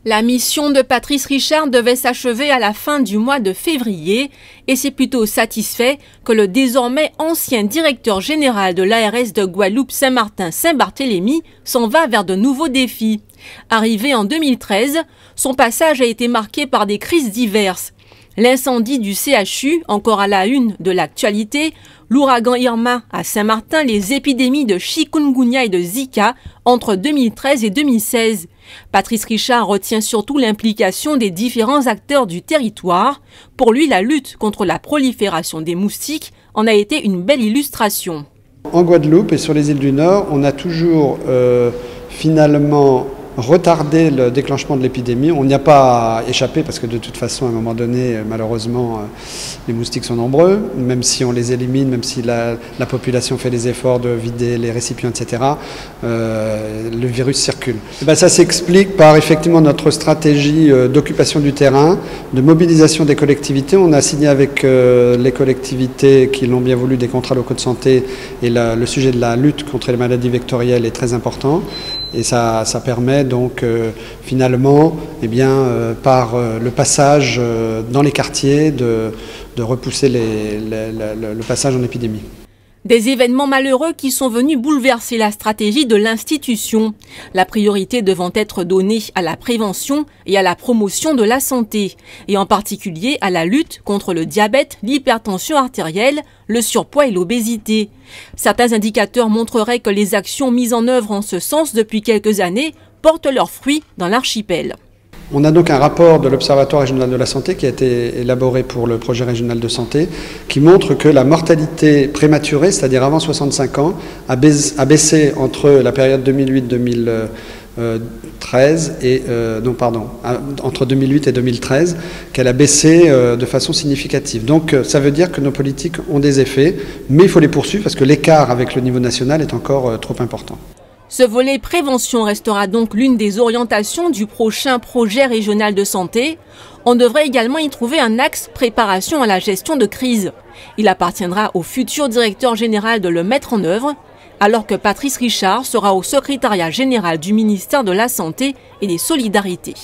La mission de Patrice Richard devait s'achever à la fin du mois de février et c'est plutôt satisfait que le désormais ancien directeur général de l'ARS de Guadeloupe Saint-Martin-Saint-Barthélemy s'en va vers de nouveaux défis. Arrivé en 2013, son passage a été marqué par des crises diverses. L'incendie du CHU, encore à la une de l'actualité, l'ouragan Irma à Saint-Martin, les épidémies de chikungunya et de Zika entre 2013 et 2016. Patrice Richard retient surtout l'implication des différents acteurs du territoire. Pour lui, la lutte contre la prolifération des moustiques en a été une belle illustration. En Guadeloupe et sur les îles du Nord, on a toujours finalement retardé le déclenchement de l'épidémie. On n'y a pas échappé parce que de toute façon, à un moment donné, malheureusement, les moustiques sont nombreux. Même si on les élimine, même si la population fait les efforts de vider les récipients, etc., le virus circule. Ça s'explique par effectivement notre stratégie d'occupation du terrain, de mobilisation des collectivités. On a signé avec les collectivités qui l'ont bien voulu des contrats locaux de santé et le sujet de la lutte contre les maladies vectorielles est très important. Et ça permet donc finalement, par le passage dans les quartiers, de repousser le passage en épidémie. Des événements malheureux qui sont venus bouleverser la stratégie de l'institution. La priorité devant être donnée à la prévention et à la promotion de la santé, et en particulier à la lutte contre le diabète, l'hypertension artérielle, le surpoids et l'obésité. Certains indicateurs montreraient que les actions mises en œuvre en ce sens depuis quelques années portent leurs fruits dans l'archipel. On a donc un rapport de l'Observatoire régional de la santé qui a été élaboré pour le projet régional de santé qui montre que la mortalité prématurée, c'est-à-dire avant 65 ans, a baissé entre la période 2008-2013 entre 2008 et 2013, qu'elle a baissé de façon significative. Donc ça veut dire que nos politiques ont des effets, mais il faut les poursuivre parce que l'écart avec le niveau national est encore trop important. Ce volet prévention restera donc l'une des orientations du prochain projet régional de santé. On devrait également y trouver un axe préparation à la gestion de crise. Il appartiendra au futur directeur général de le mettre en œuvre, alors que Patrice Richard sera au secrétariat général du ministère de la Santé et des Solidarités.